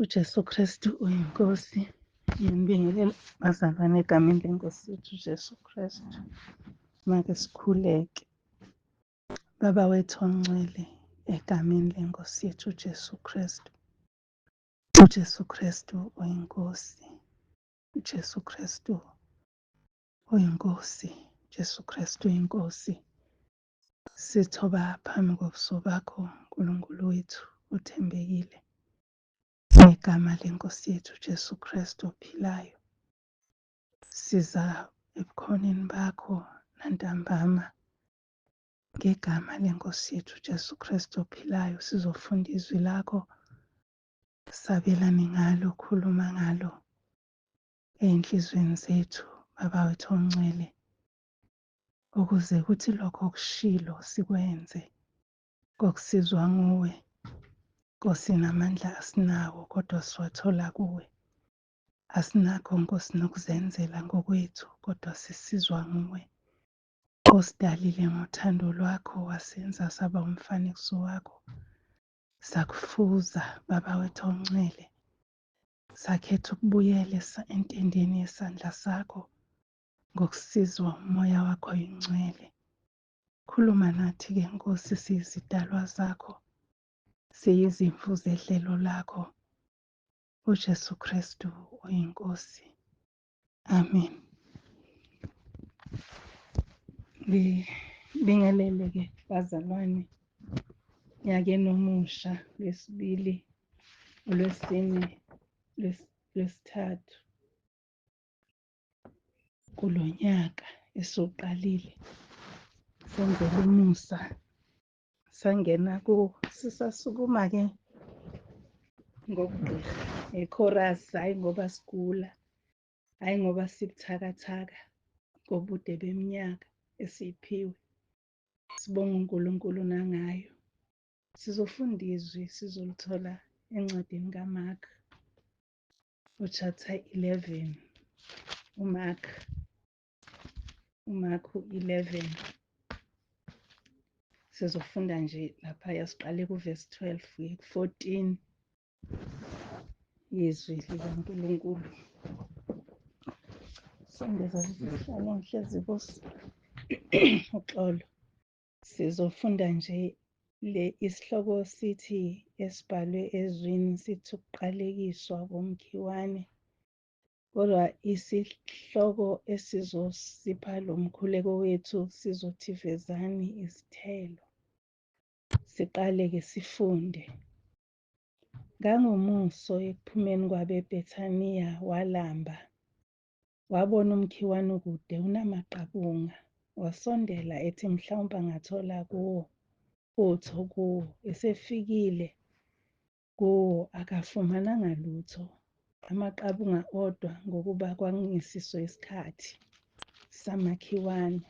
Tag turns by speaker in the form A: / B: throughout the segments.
A: uJesu Kristu uyinkosi. Ngiyambingelela bazalwane egameni lenkosi yethu uJesu Kristu. Make sikhuleke. Baba wethu ongcwele, egameni lenkosi yethu uJesu Kristu. uJesu Kristu uyinkosi. uJesu Kristu uyinkosi. uJesu Kristu uyinkosi. Sithoba phambi kobuso bakho, uNkulunkulu wethu uthembekile. Ngegama lenkosi yethu uJesu Kristu ophilayo, siza ebukhoneni bakho nantambama. Ngegama lenkosi yethu uJesu Kristu ophilayo, sizofunda izwi lakho, sabelane ngalo, khuluma ngalo ey'nhlizweni zethu, Baba wethu ongcwele, ukuze kuthi lokho okushilo sikwenze ngokusizwa nguwe. Nkosi, namandla asinawo kodwa siwathola kuwe. Asinakho Nkosi nokuzenzela ngokwethu, kodwa sisizwa nguwe. Osidalile ngothando lwakho, wasenza saba umfanekiso wakho, sakufuza Baba wethu ongcwele, sakhetha ukubuyela entendeni yesandla sakho ngokusizwa umoya wakho oyingcwele. Khuluma nathi-ke Nkosi, siyizidalwa zakho, siyizimvu zedlelo lakho. uJesu Kristu uyinkosi. Amen. Ngibingelele-ke bazalwane nyakeni omusha, lwesibili, ulwesine, lwesithathu kulo nyaka esiwuqalile. Senzele umusa, sangena kuwo, sisasukuma-ke ngokugqira ekhorasi, hhayi ngoba sigula, hhayi ngoba sibuthakathaka ngobude beminyaka esiyiphiwe. Sibonga uNkulunkulu nangayo. Sizofunda izwi, sizolithola encwadini kaMakha, uchapter 11. uMakha 11. Sizofunda nje laphaya, siqale kuvesi 12 kuye ku-14. Izwi likaNkulunkulu. Sondeza isihlalo ngihlezi kuso uxolo. Sizofunda nje isihloko sithi, esibhalwe ezwini, sithi ukuqalekiswa komkhiwane. Kodwa isihloko esizosipha lo mkhuleko wethu sizothi vezani izithelo. Siqale-ke sifunde. Ngangomuso ekuphumeni kwabeBhethaniya walamba, wabona umkhiwane ukude unamaqabunga. Wasondela ethi mhlawumbe angathola kuwo utho kuwo. Esefikile kuwo akafumananga lutho, amaqabunga odwa, ngokuba kwangesiso isikhathi samakhiwane.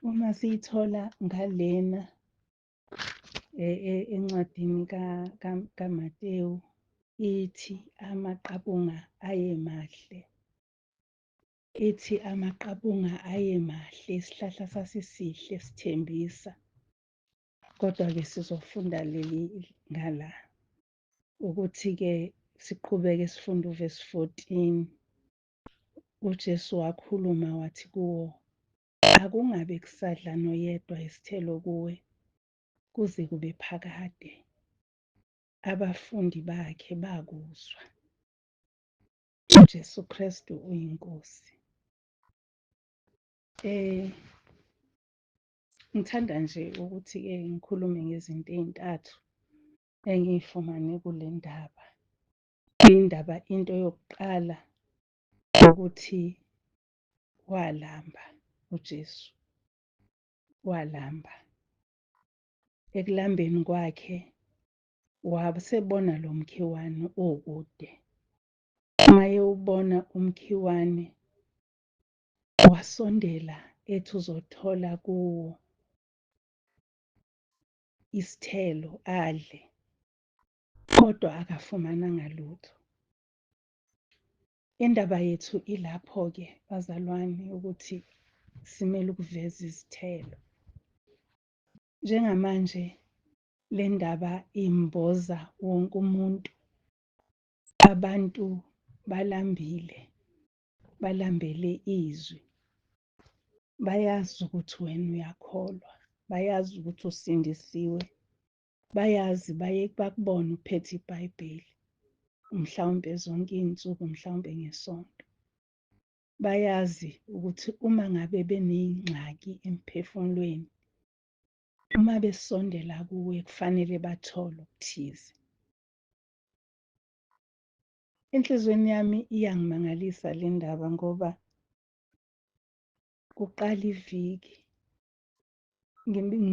A: Uma siyithola ngalena encwadini kaMateyu, ithi amaqabunga ayemahle. Ithi amaqabunga ayemahle, isihlahla sasisihle sithembisa. Kodwa-ke sizofunda leli ngala, ukuthi-ke siqhubeke sifunda uvesi 14. uJesu wakhuluma wathi kuwo, akungabe kusadla noyedwa isithelo kuwe kuze kube phakade. Abafundi bakhe bakuzwa. uJesu Kristu uyinkosi. Ngithanda nje ukuthi-ke ngikhulume ngezinto ey'ntathu engiy'fumane kule ndaba. Indaba, into yokuqala ukuthi walamba uJesu. Walamba. Ekulambeni kwakhe wasebona lo mkhiwane okude. Uma ewubona umkhiwane, wasondela ethi uzothola kuwo isithelo adle, kodwa akafumananga lutho. Indaba yethu ilapho-ke bazalwane, ukuthi simele ukuveza izithelo. Njengamanje le ndaba imboza wonke umuntu abantu balambele izwi, bayazi ukuthi wena uyakholwa, bayazi ukuthi usindisiwe, bayazi bakubona uphethe iBhayibheli, mhlawumbe zonke iy'nsuku, mhlawumbe ngesonto. Bayazi ukuthi uma ngabe beney'ngxaki emphefumulweni, uma besondela kuwe kufanele bathole okuthize. Enhlizweni yami iyangimangalisa le ndaba ngoba kuqala iviki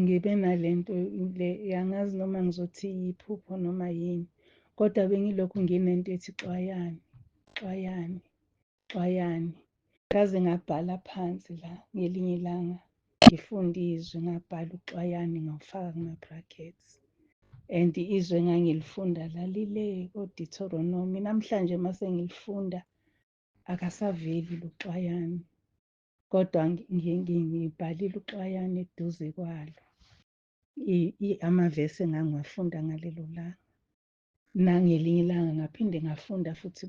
A: ngibe nalento le, angazi noma ngizothi yiphupho noma yini, kodwa bengilokhu nginento ethi xwayani, xwayani, xwayani. Ngaze ngabhala phansi la ngelinye ilanga ngifunda izwi, ngabhala uxwayani ngawufaka kuma-brackets. And izwi engangilifunda lalile koDuteronomy. Namhlanje mase ngilifunda akasaveli luxwayani, kodwa ngibhalile uxwayani eduze kwalo. Amavesi engangiwafunda ngalelo langa. Nangelinye ilanga ngaphinde ngafunda futhi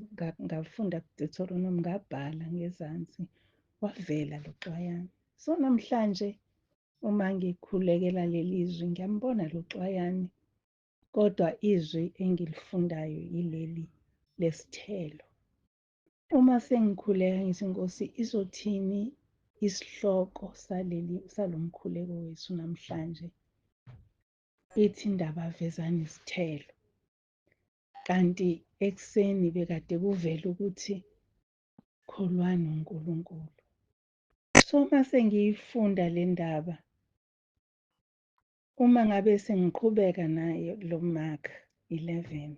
A: ngafunda kuDuteronomy, ngabhala ngezansi, wavela luxwayani. So namhlanje uma ngikhulekela leli zwi ngiyambona luxwayani, kodwa izwi engilifundayo yileli lesithelo. Uma sengikhuleka ngithi Nkosi izothini isihloko salo mkhuleko wethu namhlanje, ithi indaba vezani izithelo. Kanti ekuseni bekade kuvela ukuthi kholwani uNkulunkulu. So mase ngiyifunda le ndaba, uma ngabe sengiqhubeka naye lo Mark 11,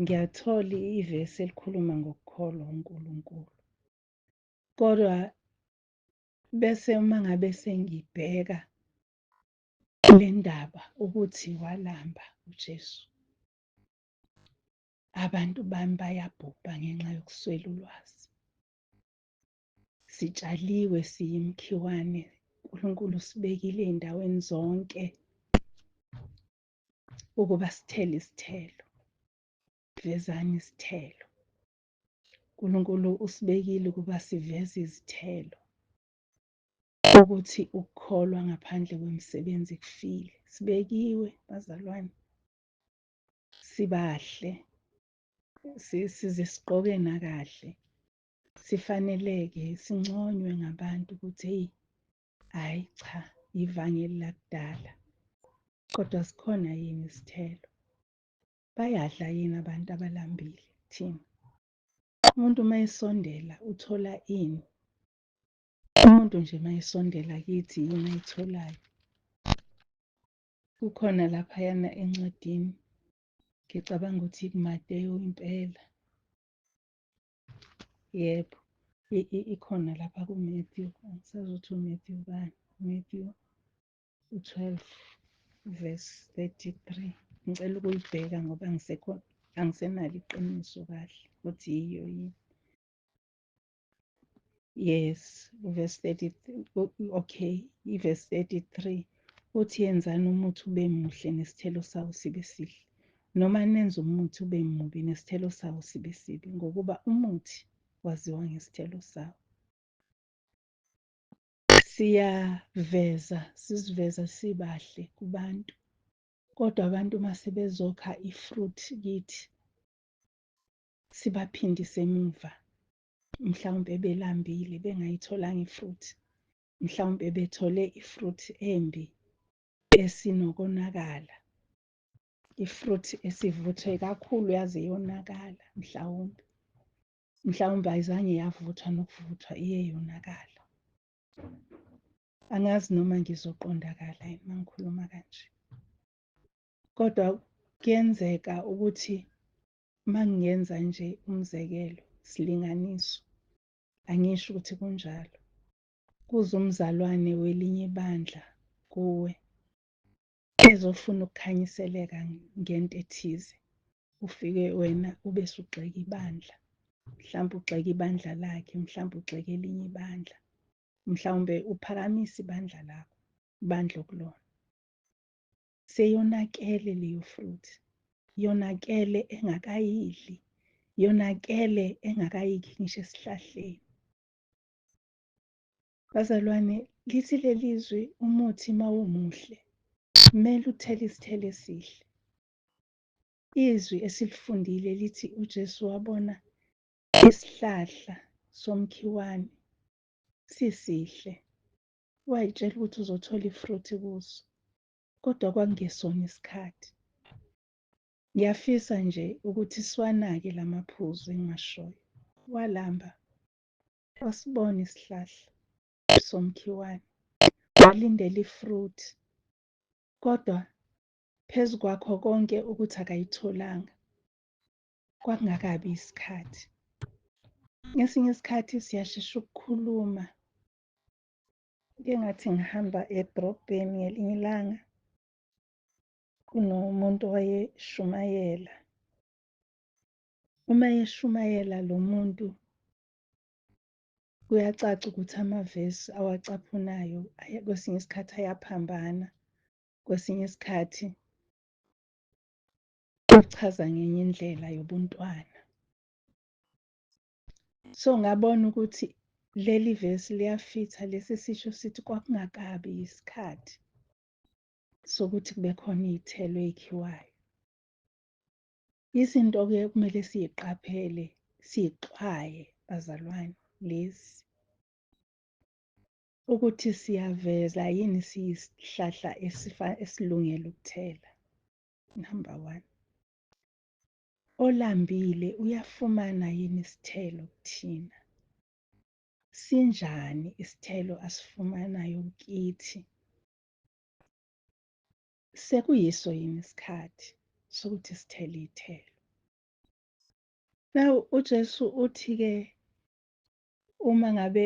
A: ngiyathola ivesi elikhuluma ngokukholwa uNkulunkulu. Kodwa bese uma ngabe sengibheka le ndaba ukuthi walamba uJesu, abantu bami bayabhubha ngenxa yokuswela ulwazi. Sitshaliwe siyimkhiwane, uNkulunkulu usibekile ey'ndaweni zonke ukuba sithele isithelo. Vezani isithelo. uNkulunkulu usibekile ukuba siveze izithelo, ukuthi ukukholwa ngaphandle kwemisebenzi kufile. Sibekiwe bazalwane, sibahle, size sigqoke nakahle, sifaneleke, sinconywe ngabantu ukuthi hey, hhayi cha, ivangeli lakudala. Kodwa sikhona yini isithelo? Bayadla yini abantu abalambile thina? Umuntu uma esondela uthola ini? Umuntu nje uma esondela kithi yini ayitholayo? Kukhona laphayana encwadini, ngicabanga ukuthi kuMateyu impela. Yebo, ikhona lapha kuMathew, angisazi ukuthi uMathew bani, Mathew 12 verse 33. Ngicela ukuyibheka ngoba angisenalo iqiniso kahle ukuthi yiyo yini. Yes, verse 33, okay, i-verse 33. Uthi yenzani umuthi ube muhle nesithelo sawo sibe sihle, noma nenze umuthi ube mubi nesithelo sawo sibe sibi, ngokuba umuthi waziwa ngesithelo sawo. Siziveza sibahle kubantu, kodwa abantu uma sebezokha ifruit kithi, sibaphindise emuva. Mhlawumbe belambile bengayitholanga ifruit, mhlawumbe bethole ifruit embi esinokonakala, ifruit esivuthwe kakhulu yaze yonakala. Mhlawumbe ayizange yavuthwa nokuvuthwa iye yonakala. Angazi noma ngizoqondakala yini uma ngikhuluma kanje, kodwa kuyenzeka ukuthi uma ngingenza nje umzekelo, silinganiso, angisho ukuthi kunjalo. Kuze umzalwane welinye ibandla kuwe ezofuna ukukhanyiseleka ngento ethize, ufike wena ube sugxeka ibandla. Mhlawumbe ugxeka ibandla lakhe, mhlawumbe ugxeka elinye ibandla, mhlawumbe uphakamisa ibandla lakho, ibandla okulona. Seyonakele leyo fruit, yonakele engakayidli, yonakele engakayikhi ngisho esihlahleni. Bazalwane, lithi leli zwi umuthi mawumuhle kumele uthele isithelo esihle. Izwi esilifundile lithi uJesu wabona isihlahla somkhiwane sisihle, wayitshela ukuthi uzothola ifruthi kuso, kodwa kwakungesona isikhathi. Ngiyafisa nje ukuthi siwanake lamaphuzu engiwashoyo. Walamba wasibona isihlahla somkhiwane, walindela ifruthi, kodwa phezu kwakho konke ukuthi akayitholanga, kwakungakabi isikhathi. Ngesinye isikhathi siyashesha ukukhuluma. Ke ngathi ngihamba edrobheni ngelinye ilanga, kunomuntu owayeshumayela. Uma eshumayela lo muntu, kuyacaca ukuthi amavesi awacaphunayo kwesinye isikhathi ayaphambana, kwesinye isikhathi uchaza ngenye indlela yobuntwana. So ngabona ukuthi leli vesi liyafitha, lesi sisho sithi kwakungakabi isikhathi sokuthi kube khona iy'thelo ey'khiwayo. Izinto-ke kumele siyiqaphele, siyixwaye bazalwane lezi, ukuthi siyaveza yini siyisihlahla esilungele ukuthela. Number 1. Olambile uyafumana yini isithelo kuthina? Sinjani isithelo asifumanayo kithi? Sekuyiso yini isikhathi sokuthi sithele iy'thelo? Now uJesu uthi-ke uma ngabe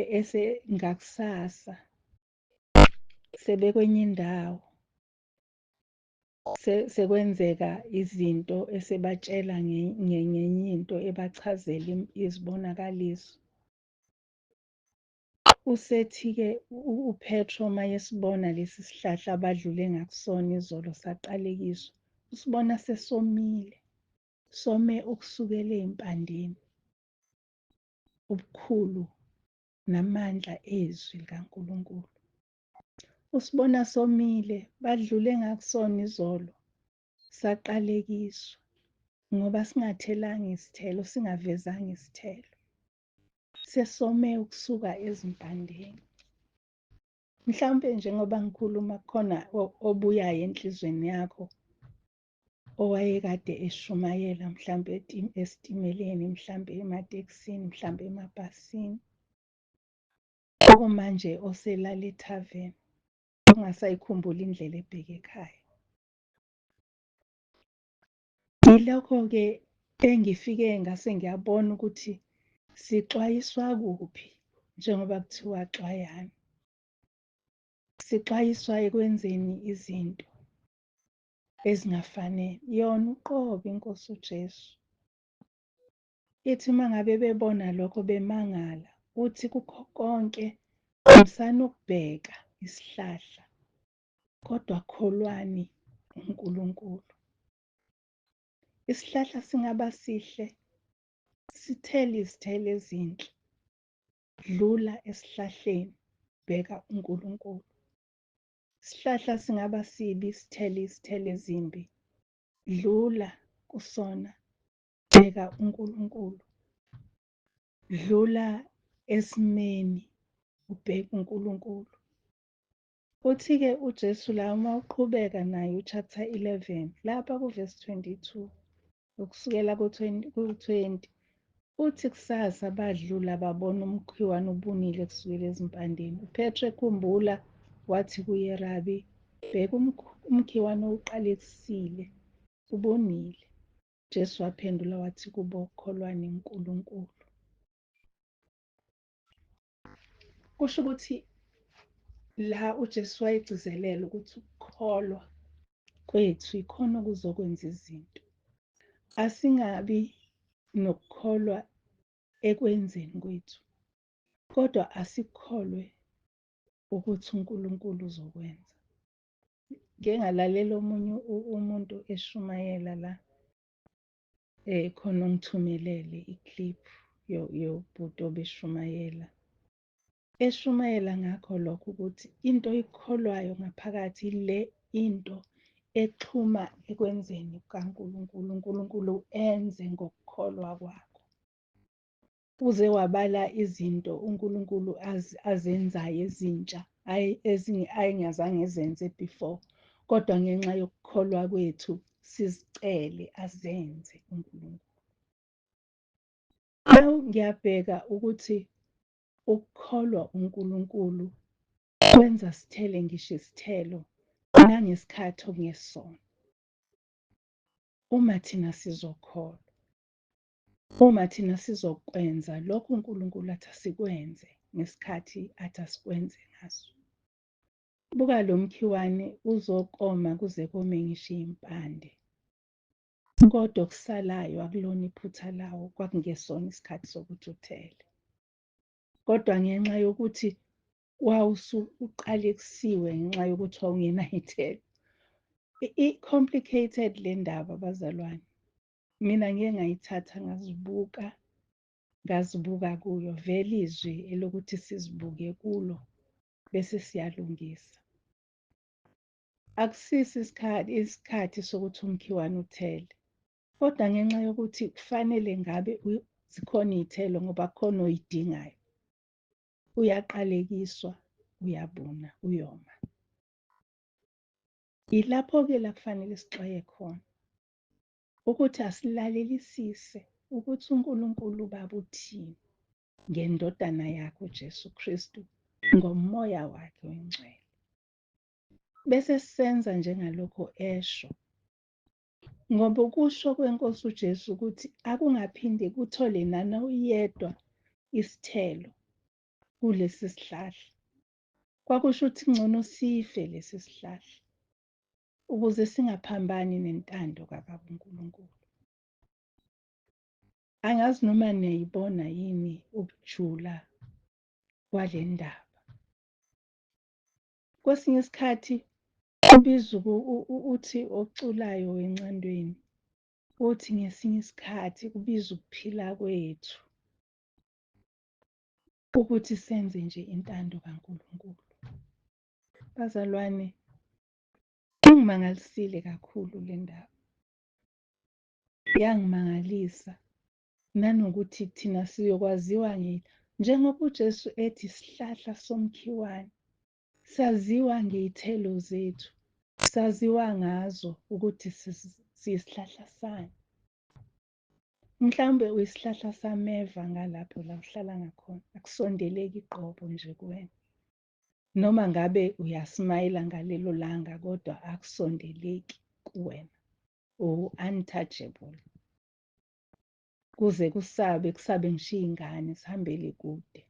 A: ngakusasa sebekwenye indawo, sekwenzeka izinto esebatshela ngenye into ebachazela izibonakaliso. Usethi-ke uPetro mayesibona lesi sihlahla abadlule ngakusona izolo saqalekiswa, usibona sesomile, some ukusukela ey'mpandeni. Ubukhulu namandla ezwi likaNkulunkulu. Usibona somile, badlule ngakusona izolo, saqalekiswa ngoba singathelanga isithelo, singavezanga isithelo. Sesome ukusuka ezimpandeni. Mhlawumbe njengoba ngikhuluma khona obuyayo enhlizweni yakho, owayekade eshumayela mhlawumbe esitimeleni, mhlawumbe ematekisini, mhlawumbe emabhasini. Okumanje oselala ethaveni, ongasayikhumbuli indlela ebheke ekhaya. Yilokho-ke engifike ngase ngiyabona ukuthi sixwayiswa kuphi njengoba kuthiwa xwayani. Sixwayiswa ekwenzeni izinto ezingafanele. Yona uqobo iNkosi uJesu ithi uma ngabe bebona lokho bemangala, uthi kukho konke musani ukubheka isihlahla, kodwa kholwani uNkulunkulu. Isihlahla singaba sihle, sithele izithelo ezinhle, dlula esihlahleni, bheka uNkulunkulu. Isihlahla singaba sibi, sithele izithelo ezimbi, dlula kusona, bheka uNkulunkulu. Dlula esimeni, ubheke uNkulunkulu. Uthi-ke uJesu la uma uqhubeka naye uchapter 11 lapha kuvesi 22 ukusukela ku-20, uthi kusasa badlula babona umkhiwane ubunile kusukela ezimpandeni. UPetru ekhumbula wathi kuye, Rabi, bheka umkhiwane owuqalekisile ubunile. Jesu waphendula wathi kubo, kholwani uNkulunkulu. Kusho ukuthi la uJesu wayegcizelela ukuthi ukukholwa kwethu ikhona okuzokwenza izinto. Asingabi nokukholwa ekwenzeni kwethu, kodwa asikholwe ukuthi uNkulunkulu uzokwenza. Ngike ngalalela omunye umuntu eshumayela la, khona ungithumelele i-clip yobhuti obeshumayela. Eshumayela ngakho lokho ukuthi into oyikholwayo ngaphakathi le into exhuma ekwenzeni kukaNkulunkulu, uNkulunkulu enze ngokukholwa kwakho. Uze wabala izinto uNkulunkulu azenzayo ezintsha ayengazange zenze before, kodwa ngenxa yokukholwa kwethu sizicele azenze uNkulunkulu. Now ngiyabheka ukuthi ukukholwa uNkulunkulu kwenza sithele ngisho isithelo nangesikhathi okungesona. Uma thina sizokholwa, uma thina sizokwenza lokhu uNkulunkulu athi asikwenze ngesikhathi athi asikwenze ngaso. Buka lo mkhiwane uzokoma kuze kome ngisho iy'mpande. Kodwa okusalayo akulona iphutha lawo, kwakungesona isikhathi sokuthi uthele. Kodwa ngenxa yokuthi uqale kusiwe ngenxa yokuthi wawungenayo ithelo. I-complicated le ndaba bazalwane. Mina ngike ngayithatha ngazibuka kuyo, vele izwi elokuthi sizibuke kulo bese siyalungisa. Akusisi isikhathi sokuthi umkhiwane uthele, kodwa ngenxa yokuthi kufanele ngabe zikhona iy'thelo ngoba khona oyidingayo. Uyaqalekiswa, uyabuna, uyoma. Ilapho-ke la kufanele sixwaye khona ukuthi asilalelisise ukuthi uNkulunkulu Baba uthini ngendodana yakhe uJesu Kristu ngomoya wakhe oyingcwele. Bese senza njengalokho esho. Ngoba ukusho kweNkosi uJesu ukuthi akungaphinde kuthole nanoyedwa isithelo kulesi sihlahla. Kwakusho ukuthi ngcono sife lesi sihlahla ukuze singaphambani nentando kaBaba uNkulunkulu. Angazi noma niyayibona yini ukujula kwale ndaba. Kwesinye isikhathi ubiza uthi oculayo wencandweni, uthi ngesinye isikhathi kubiza ukuphila kwethu ukuthi senze nje intando kaNkulunkulu. Bazalwane, ingimangalisile kakhulu le ndaba. Yangimangalisa nanokuthi thina siyokwaziwa njengoba uJesu ethi isihlahla somkhiwane, saziwa ngey'thelo zethu, saziwa ngazo ukuthi siyisihlahla sani. Mhlawumbe uyisihlahla sameva ngalapho la uhlala ngakhona, akusondeleki qobo nje kuwena. Noma ngabe uyasmayila ngalelo langa, kodwa akusondeleki kuwena. Untouchable. Kuze kusabe ngisho iy'ngane zihambele kude.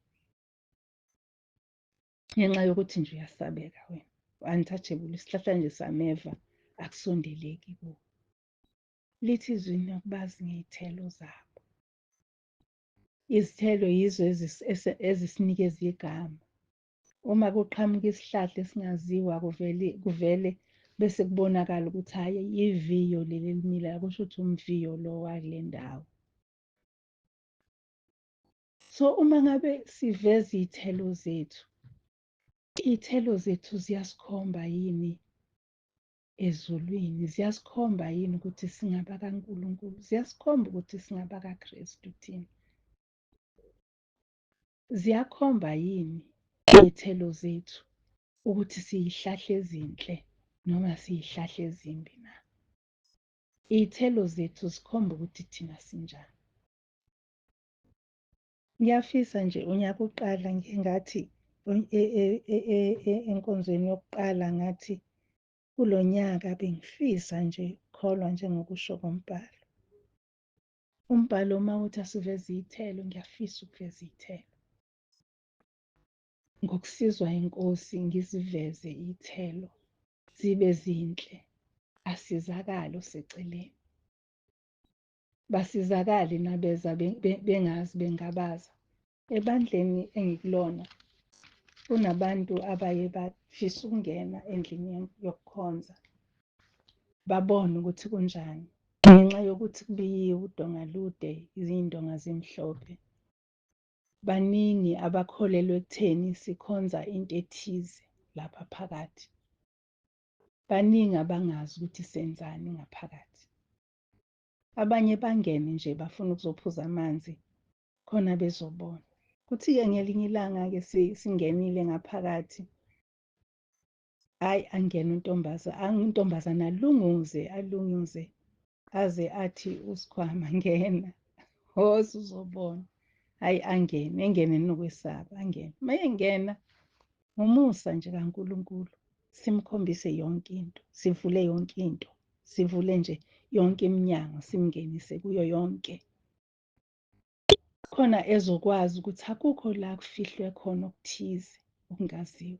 A: Ngenxa yokuthi nje uyasabeka wena. Untouchable, isihlahla nje sameva, akusondeleki kuwe. Lithi izwi nokubazi ngey'thelo zabo. Izithelo yizo ezisinikeza igama. Uma kuqhamuka isihlahla esingaziwa kuvele bese kubonakala ukuthi hhayi iviyo leli elimilayo, kusho ukuthi umviyo lo wakule ndawo. So uma ngabe siveza iy'thelo zethu ziyasikhomba yini ezulwini, ziyasikhomba yini ukuthi singaba kaNkulunkulu, ziyasikhomba ukuthi singaba kaKristu thina. Ziyakhomba yini iy'thelo zethu ukuthi siyihlahla ezinhle noma siyihlahla ezimbi na? Iy'thelo zethu zikhomba ukuthi thina sinjani. Ngiyafisa nje unyaka uqala ngathi enkonzweni yokuqala ngathi kulo nyaka bengifisa nje ukukholwa njengokusho kombhalo. Umbhalo uma uthi asiveze iy'thelo, ngiyafisa ukuveza iy'thelo. Ngokusizwa iNkosi ngiziveze iy'thelo, zibe zinhle, asizakale oseceleni. Basizakale nabeza bengazi bengabaza. Ebandleni engikulona kunabantu abaye bafisa ukungena endlini yokukhonza, babone ukuthi kunjani. ngenxa yokuthi kubiyiwe udonga lude, izindonga zimhlophe. Baningi abakholelwa ekutheni sikhonza into ethize lapha phakathi. Baningi abangazi ukuthi senzani ngaphakathi. Abanye bangene nje bafuna ukuzophuza amanzi khona bezobona. Kuthi-ke ngelinye ilanga-ke singenile ngaphakathi. Hhayi, angena untombazana alunguze aze athi uSikhwama ngena, woza uzobona. Hhayi, engene nokwesaba, angene. Uma engena ngomusa nje kaNkulunkulu, simkhombise yonke into, sivule yonke into, sivule nje yonke iminyango, simngenise kuyo yonke. Khona ezokwazi ukuthi akukho la kufihlwe khona okuthize okungaziwa.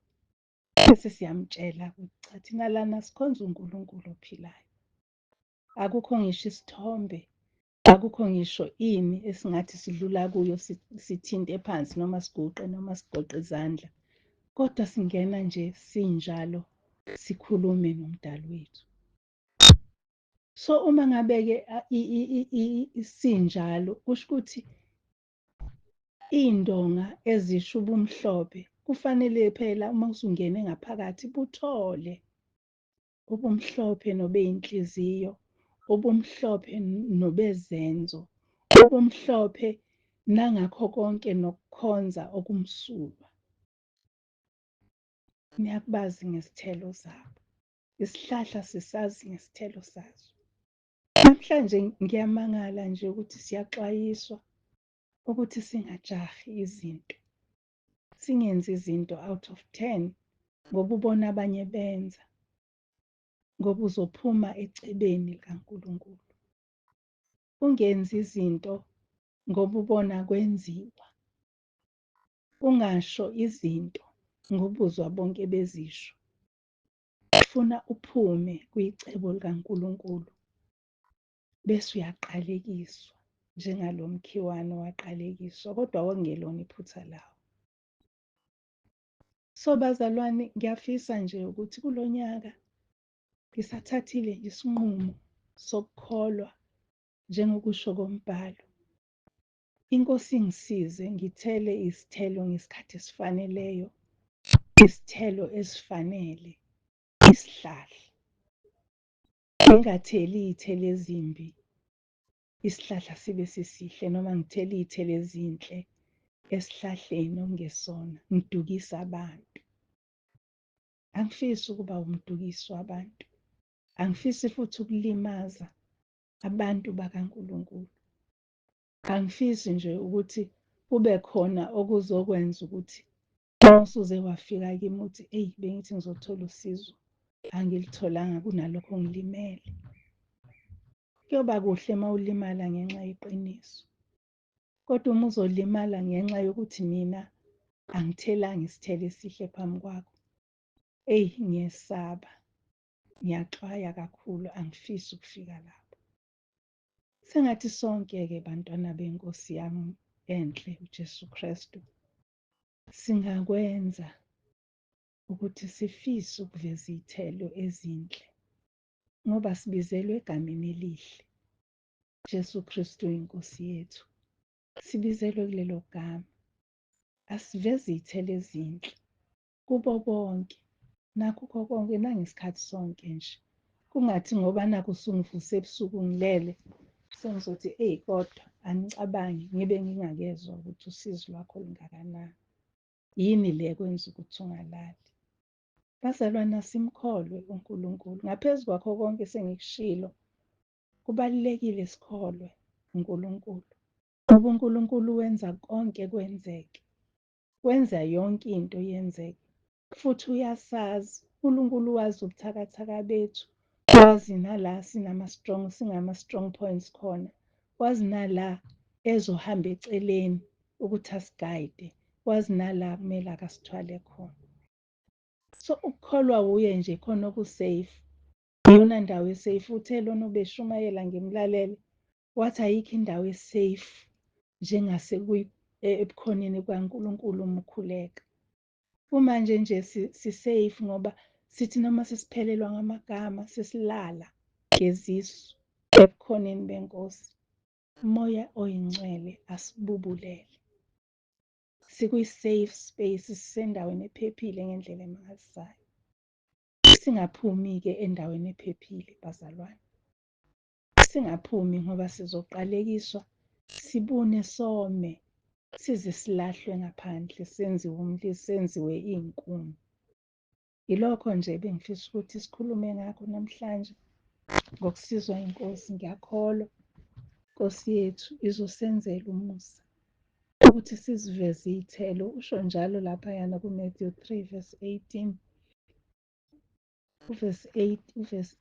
A: Bese siyamtshela ukuthi cha, thina lana sikhonza uNkulunkulu ophilayo. Akukho ngisho isithombe, akukho ngisho ini esingathi sidlula kuyo sithinte phansi noma siguqe noma sigoqe izandla. Kodwa singena nje sinjalo sikhulume nomdali wethu. So uma ngabe-ke sinjalo kusho ukuthi iy'ndonga ezisho ubumhlophe kufanele phela uma usungene ngaphakathi buthole ubumhlophe nobeyinhliziyo, ubumhlophe nobezenzo, ubumhlophe nangakho konke nokukhonza okumsulwa. Niyakubazi ngesithelo zabo. Isihlahla sisazi ngesithelo saso. Namhlanje ngiyamangala nje ukuthi siyaxwayiswa ukuthi singajahi izinto. Singenzi izinto out of 10 ngoba ubona abanye benza. Ngoba uzophuma ecebeni likaNkulunkulu. Ungenzi izinto ngoba ubona kwenziwa. Ungasho izinto ngoba uzwa bonke bezisho. Ufuna uphume kwicebo likaNkulunkulu. Bese uyaqalekiswa njengalo mkhiwane owaqalekiswa, kodwa kwakungelona iphutha lawo. So bazalwane, ngiyafisa nje ukuthi kulo nyaka ngisathathile isinqumo sokukholwa njengokusho kombhalo. Inkosi ingisize ngithele isithelo ngesikhathi esifaneleyo, isithelo esifanele isihlahla. Ngingatheli iy'thelo ezimbi, isihlahla sibe sisihle, noma ngithele iy'thelo ezinhle esihlahleni okungesona, ngidukise abantu. Angifisi ukuba umdukisi wabantu. Angifisi futhi ukulimaza abantu bakaNkulunkulu. Angifisi nje ukuthi kube khona okuzokwenza ukuthi uma usuze wafika kimi uthi, eyi, bengithi ngizothola usizo, angilitholanga kunalokho ngilimele. Kuyoba kuhle uma ulimala ngenxa yeqiniso. Kodwa uma uzolimala ngenxa yokuthi mina angithelanga isithelo esihle phambi kwakho, eyi, ngiyesaba, ngiyaxwaya kakhulu, angifisi ukufika lapho. Sengathi sonke-ke bantwana beNkosi yami enhle uJesu Kristu singakwenza ukuthi sifise ukuveza iy'thelo ezinhle ngoba sibizelwe egameni elihle. Jesu Kristu inkosi yethu. Sibizelwe kulelo gama. Asiveze iy'thelo ezinhle kubo bonke, nakho konke nangesikhathi sonke nje. Kungathi ngoba nakhu usungivuse ebusuku ngilele sengizothi eyi kodwa angicabangi ngibe ngingakezwa ukuthi usizo lwakho lungakanani. Yini le kwenza ukuthi ungalali? Bazalwane, asimkholwe uNkulunkulu. Ngaphezu kwakho konke sengikushilo, kubalulekile sikholwe uNkulunkulu. Ngoba uNkulunkulu wenza konke kwenzeke. Wenza yonke into yenzeke. Futhi uyasazi, uNkulunkulu wazi ubuthakathaka bethu. Wazi nala singama-strong points khona. Wazi nala ezohamba eceleni ukuthi asigayide. Wazi nala kumele akasithwale khona. So ukukholwa wuye nje khona okusafe. Iyona ndawo esafe. Uthe lona ubeshumayela ngimlalele. Wathi ayikho indawo esafe ebukhoneni bukaNkulunkulu uma ukhuleka. Kumanje nje si-safe ngoba sithi noma sesiphelelwa ngamagama sesilala ngezisu. ebukhoneni beNkosi. Umoya oyingcwele asibubulele. Sikwi-safe space, sisendaweni ephephile ngendlela emangalisayo. Singaphumi-ke endaweni ephephile, bazalwane. Singaphumi ngoba sizoqalekiswa, sibune some, size silahlwe ngaphandle, senziwe umlilo, senziwe iy'nkuni. Yilokho nje bengifisa ukuthi sikhulume ngakho namhlanje ngokusizwa inkosi. Ngiyakholwa Nkosi yethu izosenzela umusa ukuthi siziveze iy'thelo. Usho njalo laphayana kuMathewu 3:18. Uvesi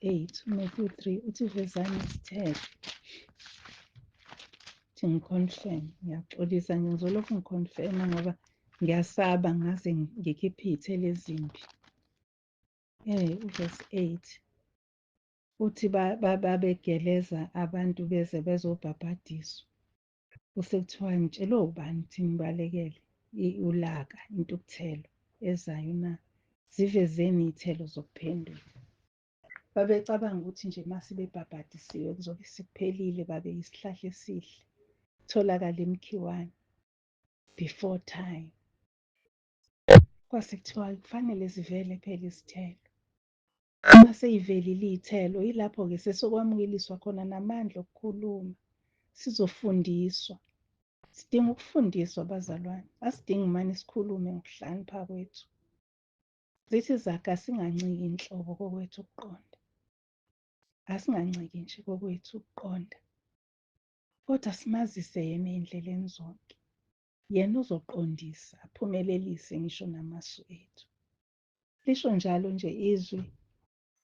A: 8, uMathewu 3 uthi vezani izithelo. Uthi ngikhonfeme, ngiyaxolisa nje ngizolokhu ngikhonfema ngoba ngiyasaba ngaze ngikhiphe iy'thelo ezimbi. Uvesi 8 uthi babegeleza abantu beze bezobhabhadiswa. Kusekuthiwa ngitshelo ubani thina ubalekele ulaka intukuthelo ezayo na? Zivezeni iy'thelo zokuphendula. Babecabanga ukuthi nje mase bebhabhadisiwe kuzobe sekuphelile, babe yisihlahla esihle, tholakala imikhiwane before time. Kwase kuthiwa kufanele zivele phela izithelo. Uma sey'velile iy'thelo, yilapho-ke sesokwamukeliswa khona namandla okukhuluma. Sizofundiswa. Sidinga ukufundiswa bazalwane. Asidingi mane sikhulume ngokuhlakanipha kwethu. Zithi izaga asinganciki inhloko kokwethu ukuqonda. Asinganciki nje kokwethu ukuqonda. Kodwa simazise yena ey'ndleleni zonke. Yena uzoqondisa, aphumelelise ngisho namasu ethu. Lisho njalo nje izwi,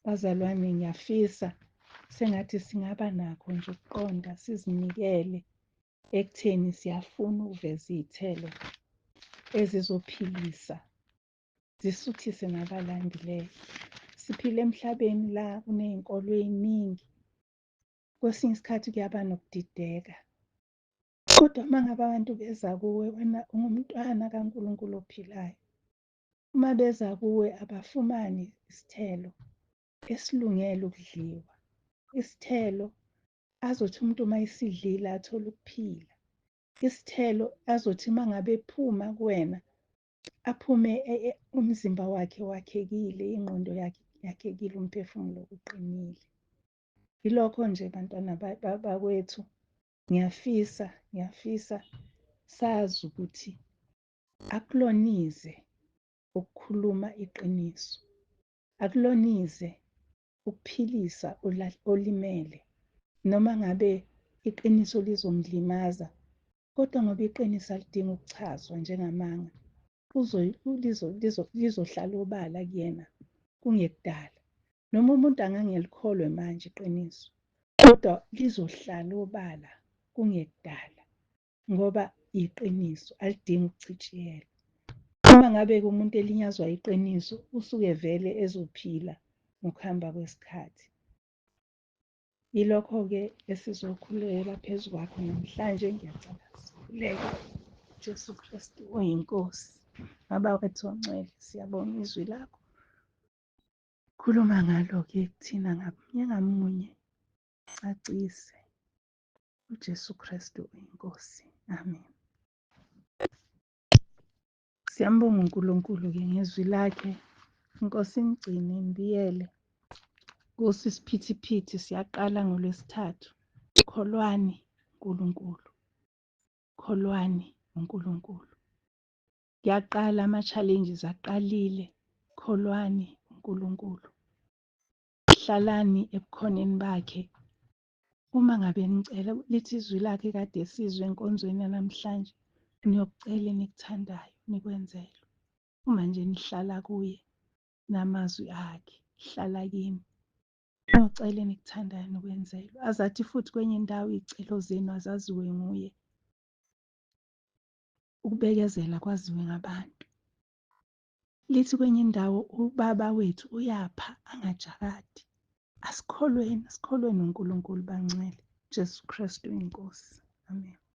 A: bazalwane, ngiyafisa sengathi singaba nakho nje ukuqonda, sizinikele ekutheni siyafuna ukuveza iy'thelo ezizophilisa, zisuthise nabalandileyo. Siphila emhlabeni la kuney'nkolo ey'ningi. Kwesinye isikhathi kuyaba nokudideka. Kodwa uma ngabe abantu beza kuwe, wena ungumntwana kaNkulunkulu ophilayo. Uma beza kuwe abafumani isithelo esilungele ukudliwa. Isithelo azothi umuntu uma esidlile athole ukuphila. Isithelo azothi uma ngabe ephuma kuwena, aphume umzimba wakhe wakhekile, ingqondo yakhekile, umphefumulo uqinile. Yilokho nje bantwana bakwethu, ngiyafisa sazi ukuthi akulonize ukukhuluma iqiniso. Akulonize ukuphilisa olimele. Noma ngabe iqiniso lizomlimaza, kodwa ngoba iqiniso alidingi ukuchazwa njengamanga, lizohlala obala kuyena kungekudala. Noma umuntu angangelikholwe manje iqiniso, kodwa lizohlala obala kungekudala ngoba iqiniso alidingi ukuchitshiyelwa. Uma ngabe-ke umuntu elinyazwa iqiniso, usuke vele ezophila ngokuhamba kwesikhathi. Yilokho-ke esizokhululela phezu kwakho namhlanje. Ngiyacela sikhuleke. Jesu Kristu oyinkosi, Baba wethu ongcwele, siyabonga izwi lakho. Khuluma ngalo-ke kuthina ngamunye ngamunye, cacise. UJesu Kristu oyinkosi. Amen. Siyambonga uNkulunkulu-ke ngezwi lakhe. Inkosi imgcine imbiyele. Nkosi isiphithiphithi, siyaqala ngoLwesithathu. Kholwani uNkulunkulu. Kholwani uNkulunkulu. Kuyaqala ama-challenges aqalile. Kholwani uNkulunkulu. Hlalani ebukhoneni bakhe. Uma ngabe nicela lithi izwi lakhe kade sizwe enkonzweni yanamhlanje, niyokucela enikuthandayo nikwenzelwe. Uma nje nihlala kuye namazwi akhe, hlala kimi. Niyocela enikuthandayo nikwenzelwe. Azathi futhi kwenye indawo iy'celo zenu azaziwe nguye. Ukubekezela kwaziwe ngabantu. Lithi kwenye indawo ubaba wethu uyapha angajakadi. Asikholweni uNkulunkulu bangcwele. Jesu Kristu inkosi. Amen.